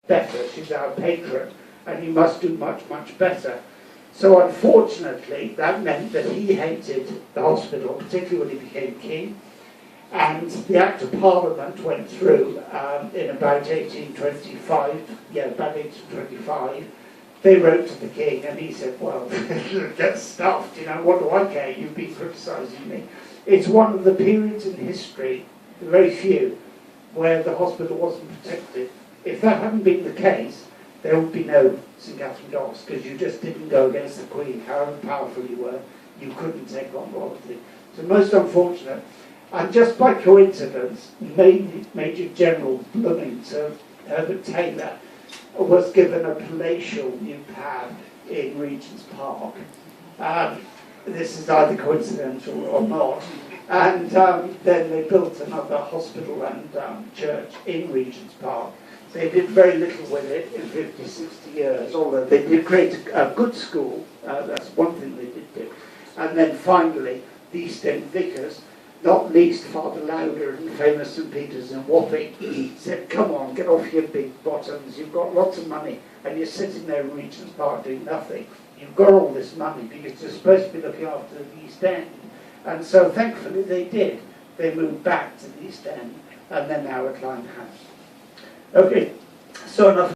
better. She's our patron, and he must do much, much better. So unfortunately, that meant that he hated the hospital, particularly when he became king. And the Act of Parliament went through in about 1825. Yeah, about 1825. They wrote to the king, and he said, well, get stuffed, you know, what do I care? You've been criticising me. It's one of the periods in history, very few, where the hospital wasn't protected. If that hadn't been the case, there would be no St Katharine Docks, because you just didn't go against the Queen. However powerful you were, you couldn't take on royalty. So most unfortunate. And just by coincidence, Major General Bloomington, Herbert Taylor, was given a palatial new pad in Regent's Park. This is either coincidental or not. And then they built another hospital and church in Regent's Park. They did very little with it in 50, 60 years, although they did create a good school. That's one thing they did do. And then finally, the East End vicars, not least Father Lauder and famous St Peter's in Wapping, said, come on, get off your big bottoms, you've got lots of money, and you're sitting there in Regent's Park doing nothing. You've got all this money because you're supposed to be looking after the East End. And so thankfully they did. They moved back to the East End, and they're now at Limehouse. Okay, so enough.